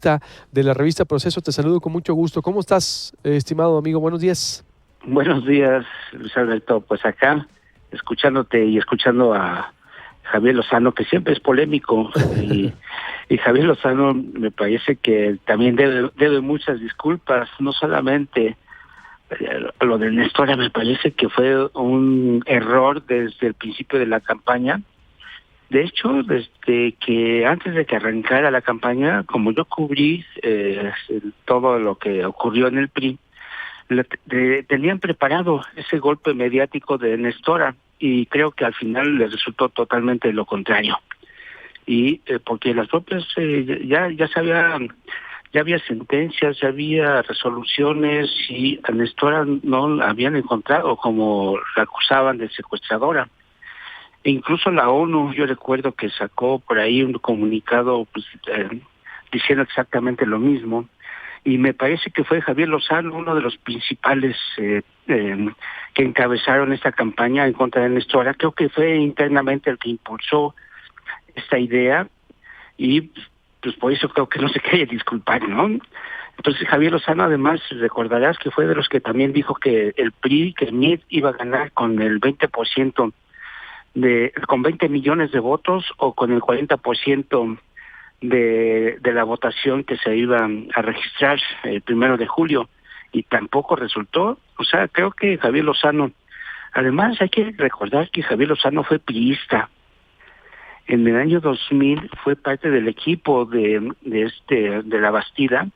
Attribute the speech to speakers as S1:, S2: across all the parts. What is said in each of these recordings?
S1: periodista de la revista Proceso. Te saludo con mucho gusto. ¿Cómo estás, estimado amigo? Buenos días.
S2: Buenos días, Luis Alberto. Pues acá, escuchándote y escuchando a Javier Lozano, que siempre es polémico, y Javier Lozano me parece que también debe muchas disculpas, no solamente lo de Nestora, me parece que fue un error desde el principio de la campaña. De hecho, desde que antes de que arrancara la campaña, como yo cubrí todo lo que ocurrió en el PRI, tenían preparado ese golpe mediático de Nestora y creo que al final les resultó totalmente lo contrario. Y porque las propias ya había sentencias, ya había resoluciones y a Nestora no la habían encontrado como la acusaban de secuestradora. E incluso la ONU, yo recuerdo que sacó por ahí un comunicado diciendo exactamente lo mismo. Y me parece que fue Javier Lozano uno de los principales que encabezaron esta campaña en contra de Nestora. Creo que fue internamente el que impulsó esta idea y pues por eso creo que no se quiere disculpar, ¿no? Entonces Javier Lozano además recordarás que fue de los que también dijo que el PRI, que MIT iba a ganar con el 20% con 20 millones de votos o con el 40% de la votación que se iba a registrar el 1 de julio, y tampoco resultó. O sea, creo que Javier Lozano, además hay que recordar que Javier Lozano fue priista. En el año 2000 fue parte del equipo de la Bastida,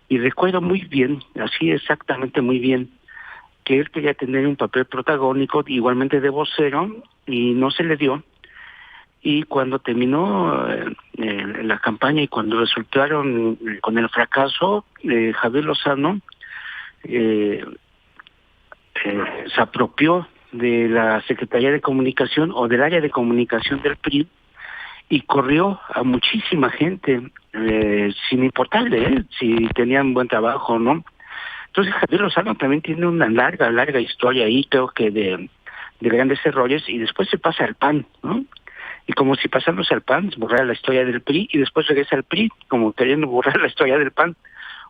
S2: y recuerdo muy bien, así exactamente muy bien, que él quería tener un papel protagónico, igualmente de vocero, y no se le dio. Y cuando terminó la campaña y cuando resultaron con el fracaso, Javier Lozano se apropió de la Secretaría de Comunicación o del área de comunicación del PRI y corrió a muchísima gente, sin importarle si tenían buen trabajo o no. Entonces Javier Lozano también tiene una larga historia ahí, creo que de grandes errores, y después se pasa al PAN, ¿no? Y como si pasándose al PAN, borrar la historia del PRI, y después regresa al PRI, como queriendo borrar la historia del PAN.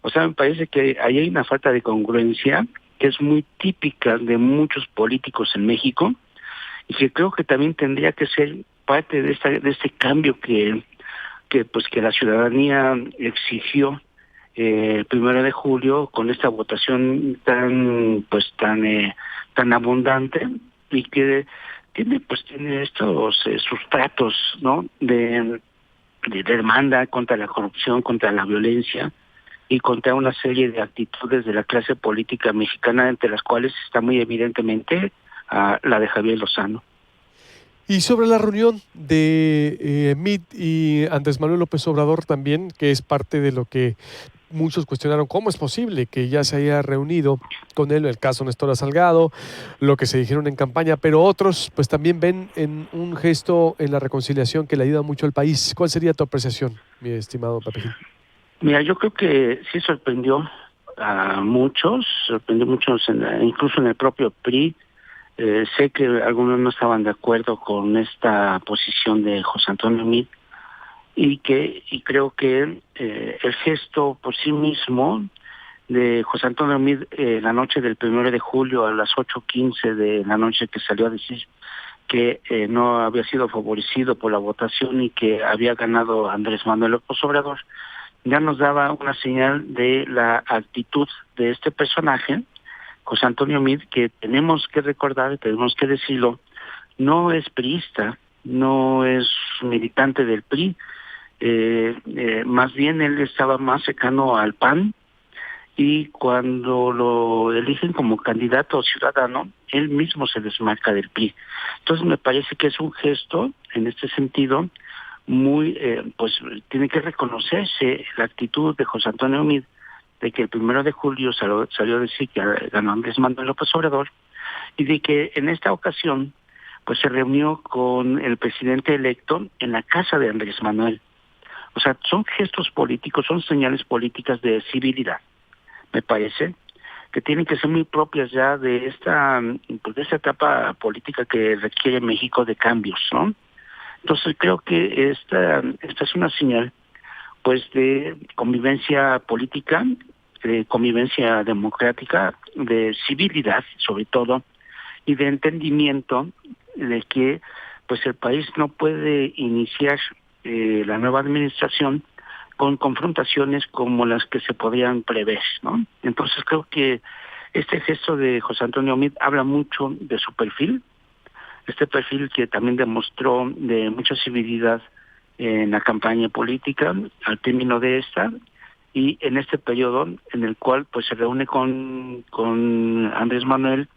S2: O sea, me parece que ahí hay una falta de congruencia que es muy típica de muchos políticos en México, y que creo que también tendría que ser parte de este cambio que la ciudadanía exigió el 1 de julio con esta votación tan abundante, y que tiene estos sustratos, ¿no? de demanda contra la corrupción, contra la violencia y contra una serie de actitudes de la clase política mexicana, entre las cuales está muy evidentemente la de Javier Lozano.
S1: Y sobre la reunión de MIT y Andrés Manuel López Obrador también, que es parte de lo que muchos cuestionaron, cómo es posible que ya se haya reunido con él, el caso Nestora Salgado, lo que se dijeron en campaña, pero otros pues también ven en un gesto en la reconciliación que le ayuda mucho al país. ¿Cuál sería tu apreciación, mi estimado Pepe Gil?
S2: Mira, yo creo que sí sorprendió a muchos, incluso en el propio PRI. Sé que algunos no estaban de acuerdo con esta posición de José Antonio Meade, y creo que el gesto por sí mismo de José Antonio Meade la noche del 1 de julio a las 8:15 de la noche, que salió a decir que no había sido favorecido por la votación y que había ganado Andrés Manuel López Obrador, ya nos daba una señal de la actitud de este personaje, José Antonio Meade, que tenemos que recordar, tenemos que decirlo, no es priista, no es militante del PRI, más bien él estaba más cercano al PAN, y cuando lo eligen como candidato ciudadano, él mismo se desmarca del PRI. Entonces me parece que es un gesto, en este sentido, muy, tiene que reconocerse la actitud de José Antonio Meade, de que el 1 de julio salió a decir que ganó Andrés Manuel López Obrador, y de que en esta ocasión pues se reunió con el presidente electo en la casa de Andrés Manuel. O sea, son gestos políticos, son señales políticas de civilidad, me parece, que tienen que ser muy propias ya de esta etapa política que requiere México de cambios, ¿no? Entonces creo que esta es una señal pues de convivencia política, de convivencia democrática, de civilidad sobre todo, y de entendimiento de que pues el país no puede iniciar la nueva administración con confrontaciones como las que se podían prever, ¿no? Entonces creo que este gesto de José Antonio Meade habla mucho de su perfil, este perfil que también demostró de mucha civilidad en la campaña política al término de esta, y en este periodo en el cual pues se reúne con Andrés Manuel,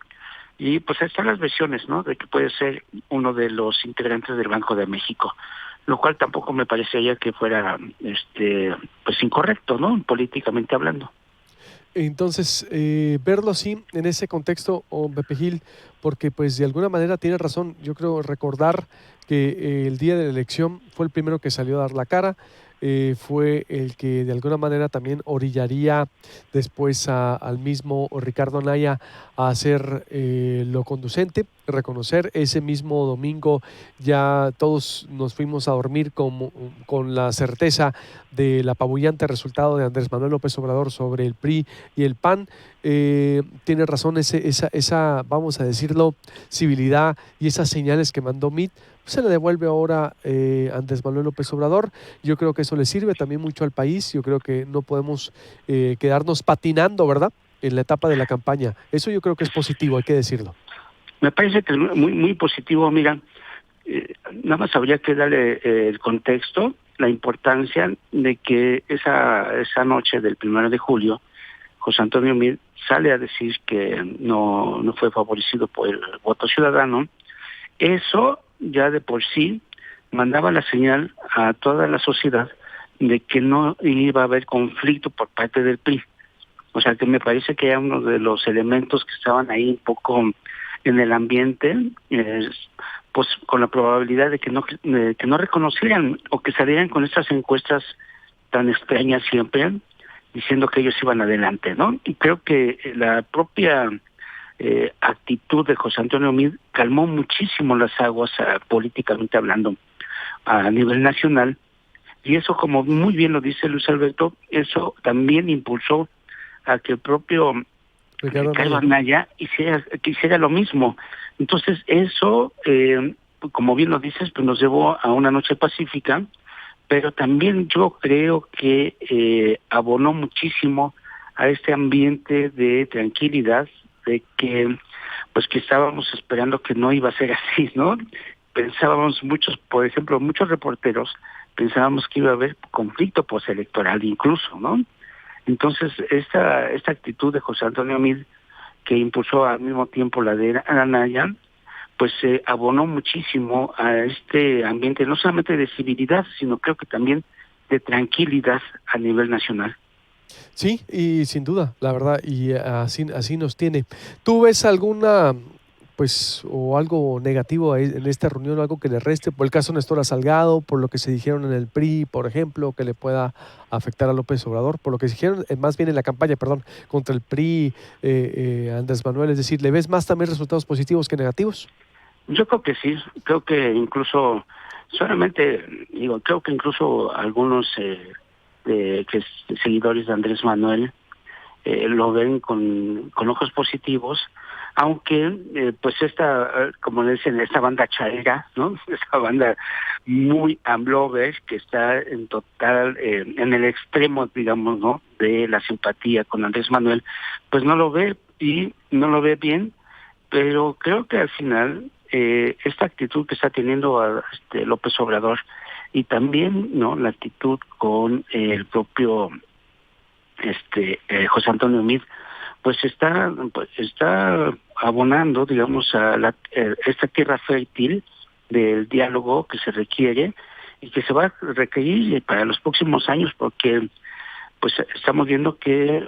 S2: y pues ahí están las versiones, ¿no?, de que puede ser uno de los integrantes del Banco de México, lo cual tampoco me parecería que fuera pues incorrecto, ¿no?, políticamente hablando.
S1: Entonces, verlo así, en ese contexto, Pepe Gil, porque pues de alguna manera tiene razón, yo creo recordar que el día de la elección fue el primero que salió a dar la cara, fue el que de alguna manera también orillaría después al mismo Ricardo Anaya a hacer lo conducente, reconocer. Ese mismo domingo ya todos nos fuimos a dormir con la certeza del apabullante resultado de Andrés Manuel López Obrador sobre el PRI y el PAN. Tiene razón, esa, vamos a decirlo, civilidad y esas señales que mandó Meade, pues se le devuelve ahora Andrés Manuel López Obrador. Yo creo que eso le sirve también mucho al país. Yo creo que no podemos quedarnos patinando, ¿verdad?, en la etapa de la campaña. Eso yo creo que es positivo, hay que decirlo.
S2: Me parece que es muy, muy positivo. Mira, nada más habría que darle el contexto, la importancia de que esa noche del 1 de julio, José Antonio Meade sale a decir que no fue favorecido por el voto ciudadano. Eso ya de por sí mandaba la señal a toda la sociedad de que no iba a haber conflicto por parte del PRI. O sea que me parece que era uno de los elementos que estaban ahí un poco en el ambiente, pues con la probabilidad de que no reconocieran o que salieran con estas encuestas tan extrañas siempre, diciendo que ellos iban adelante, ¿no? Y creo que la propia actitud de José Antonio Meade calmó muchísimo las aguas políticamente hablando a nivel nacional, y eso, como muy bien lo dice Luis Alberto, eso también impulsó a que el propio Ricardo Anaya quisiera lo mismo. Entonces eso, como bien lo dices, pues nos llevó a una noche pacífica, pero también yo creo que abonó muchísimo a este ambiente de tranquilidad, de que pues que estábamos esperando que no iba a ser así, ¿no? Pensábamos por ejemplo, muchos reporteros pensábamos que iba a haber conflicto postelectoral incluso, ¿no? Entonces, esta actitud de José Antonio Meade, que impulsó al mismo tiempo la de Anaya, pues abonó muchísimo a este ambiente, no solamente de civilidad, sino creo que también de tranquilidad a nivel nacional.
S1: Sí, y sin duda, la verdad, y así nos tiene. ¿Tú ves alguna, pues, o algo negativo en esta reunión, algo que le reste, por el caso de Néstor Salgado, por lo que se dijeron en el PRI, por ejemplo, que le pueda afectar a López Obrador, por lo que se dijeron, más bien en la campaña, perdón, contra el PRI, Andrés Manuel? Es decir, ¿le ves más también resultados positivos que negativos?
S2: Yo creo que sí, creo que incluso, creo que incluso algunos seguidores de Andrés Manuel lo ven con ojos positivos, aunque pues como le dicen, esta banda chaera, ¿no? Esta banda muy amblover que está en total, en el extremo, digamos, ¿no?, de la simpatía con Andrés Manuel, pues no lo ve y no lo ve bien, pero creo que al final esta actitud que está teniendo López Obrador, y también no la actitud con el propio José Antonio Meade, pues está abonando, digamos, a esta tierra fértil del diálogo que se requiere y que se va a requerir para los próximos años, porque pues estamos viendo que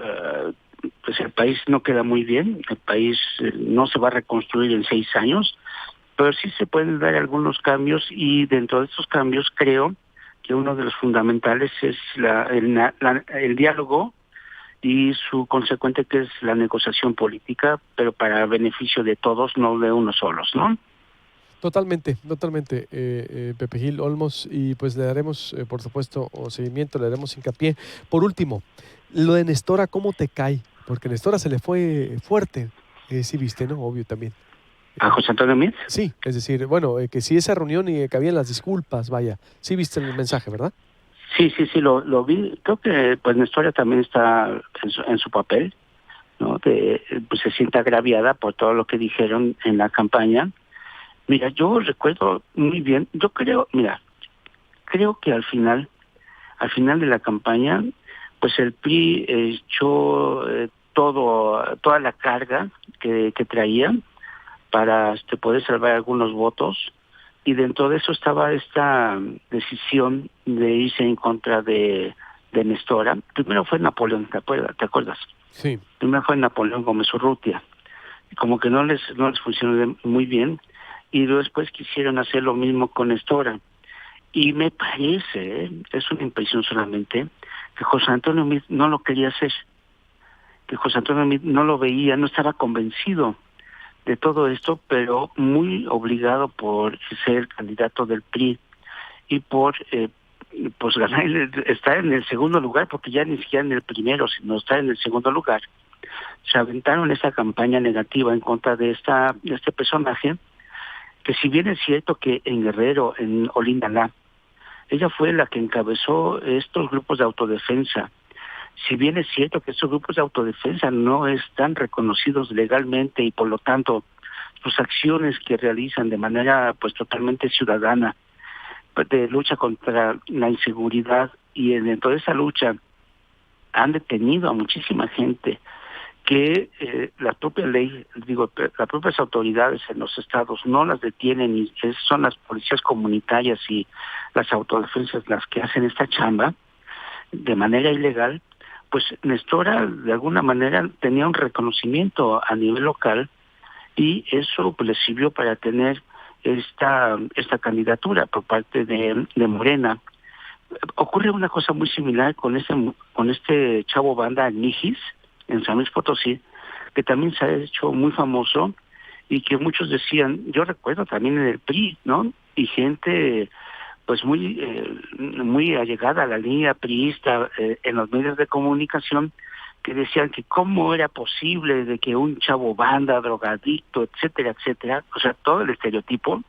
S2: pues el país no queda muy bien, el país no se va a reconstruir en 6 años, pero sí se pueden dar algunos cambios, y dentro de estos cambios creo que uno de los fundamentales es el diálogo y su consecuente, que es la negociación política, pero para beneficio de todos, no de unos solos, ¿no?
S1: Totalmente, totalmente, Pepe Gil Olmos, y pues le daremos, por supuesto, seguimiento, le daremos hincapié. Por último, lo de Nestora, ¿cómo te cae? Porque Nestora se le fue fuerte, sí viste, ¿no? Obvio también.
S2: ¿A José Antonio Meade?
S1: Sí, es decir, bueno, que si esa reunión y que habían las disculpas, vaya, sí viste el mensaje, ¿verdad?
S2: Sí, lo vi. Creo que pues Nestora también está en su papel, ¿no? Pues se siente agraviada por todo lo que dijeron en la campaña. Mira, yo recuerdo muy bien, creo que al final de la campaña, pues el PRI echó toda la carga que traía para poder salvar algunos votos, y dentro de eso estaba esta decisión de irse en contra de Nestora. Primero fue Napoleón, ¿te acuerdas?
S1: Sí.
S2: Primero fue Napoleón Gómez Urrutia, como que no les funcionó muy bien, y después quisieron hacer lo mismo con Nestora. Y me parece, es una impresión solamente, que José Antonio Meade no lo quería hacer, que José Antonio Meade no lo veía, no estaba convencido de todo esto, pero muy obligado por ser candidato del PRI y por pues ganar, estar en el segundo lugar, porque ya ni siquiera en el primero, sino estar en el segundo lugar. Se aventaron esta campaña negativa en contra de este personaje, que si bien es cierto que en Guerrero, en Olindalá, ella fue la que encabezó estos grupos de autodefensa. Si bien es cierto que estos grupos de autodefensa no están reconocidos legalmente, y por lo tanto sus acciones que realizan de manera pues totalmente ciudadana, pues, de lucha contra la inseguridad, y dentro de esa lucha han detenido a muchísima gente, que la propia ley, las propias autoridades en los estados no las detienen, y son las policías comunitarias y las autodefensas las que hacen esta chamba de manera ilegal. Pues Nestora de alguna manera tenía un reconocimiento a nivel local, y eso pues le sirvió para tener esta candidatura por parte de Morena. Ocurre una cosa muy similar con este chavo banda Nijis en San Luis Potosí, que también se ha hecho muy famoso, y que muchos decían, yo recuerdo también en el PRI, ¿no? Y gente pues muy allegada a la línea priista en los medios de comunicación, que decían que cómo era posible de que un chavo banda, drogadicto, etcétera, etcétera, o sea, todo el estereotipo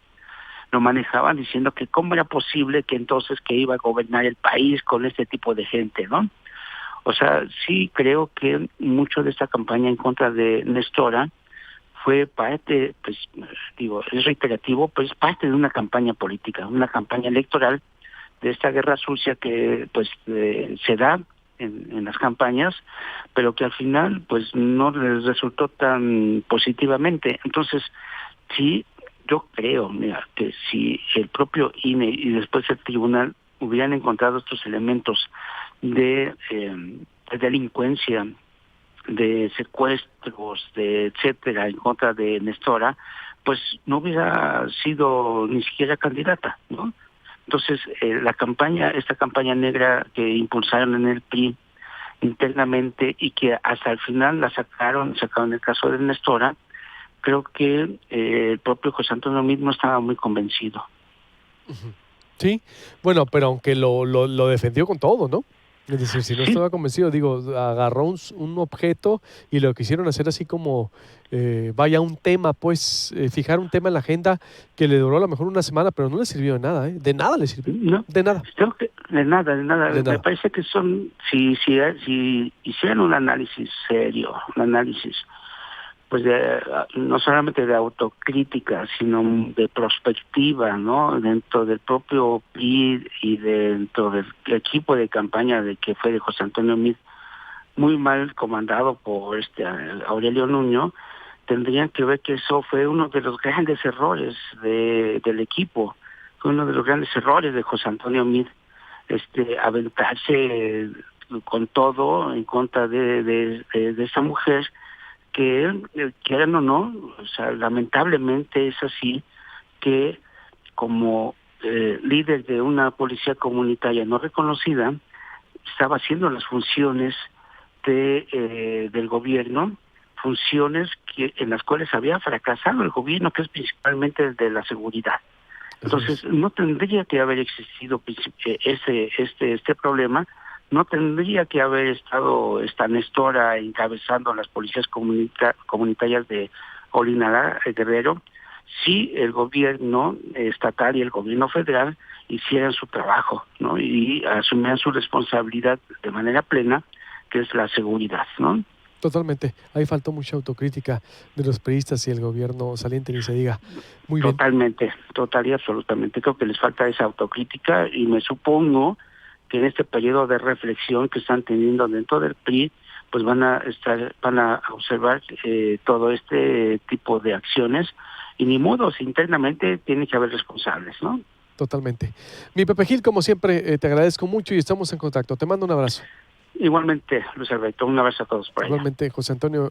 S2: lo manejaban, diciendo que cómo era posible que entonces que iba a gobernar el país con este tipo de gente, ¿no? O sea, sí creo que mucho de esta campaña en contra de Nestora fue parte, pues es reiterativo, pues parte de una campaña política, una campaña electoral, de esta guerra sucia que pues se da en las campañas, pero que al final pues no les resultó tan positivamente. Entonces, sí, yo creo, mira, que si el propio INE y después el tribunal hubieran encontrado estos elementos de delincuencia, de secuestros, de etcétera, en contra de Nestora, pues no hubiera sido ni siquiera candidata, ¿no? Entonces, esta campaña negra que impulsaron en el PRI internamente, y que hasta el final sacaron el caso de Nestora, creo que el propio José Antonio mismo estaba muy convencido.
S1: Sí, bueno, pero aunque lo defendió con todo, ¿no? Es decir, si no
S2: Sí,
S1: estaba convencido, digo, agarró un objeto y lo quisieron hacer así como, vaya, un tema, pues, fijar un tema en la agenda que le duró a lo mejor una semana, pero no le sirvió de nada, ¿eh? De nada le sirvió,
S2: no,
S1: de nada,
S2: creo que de nada,
S1: de
S2: me
S1: nada.
S2: parece que si hicieran un análisis serio, un análisis pues no solamente de autocrítica, sino de prospectiva, ¿no? Dentro del propio PRI y dentro del equipo de campaña de que fue de José Antonio Meade, muy mal comandado por Aurelio Nuño, tendrían que ver que eso fue uno de los grandes errores del equipo, fue uno de los grandes errores de José Antonio Meade, aventarse con todo en contra de esa mujer, que quieran o no, o sea, lamentablemente es así, que como líder de una policía comunitaria no reconocida, estaba haciendo las funciones del gobierno, funciones en las cuales había fracasado el gobierno, que es principalmente el de la seguridad. Entonces, no tendría que haber existido este problema, no tendría que haber estado esta Nestora encabezando las policías comunitarias de Olinalá, Guerrero, si el gobierno estatal y el gobierno federal hicieran su trabajo, ¿no? Y asumieran su responsabilidad de manera plena, que es la seguridad, ¿no?
S1: Totalmente. Ahí faltó mucha autocrítica de los priistas y el gobierno saliente, ni se diga. Muy bien.
S2: Totalmente, total y absolutamente. Creo que les falta esa autocrítica y me supongo que en este periodo de reflexión que están teniendo dentro del PRI, pues van a observar todo este tipo de acciones y ni modo, internamente tiene que haber responsables, ¿no?
S1: Totalmente. Mi Pepe Gil, como siempre, te agradezco mucho y estamos en contacto. Te mando un abrazo.
S2: Igualmente, Luis Alberto, un abrazo a todos por allá.
S1: Igualmente, José Antonio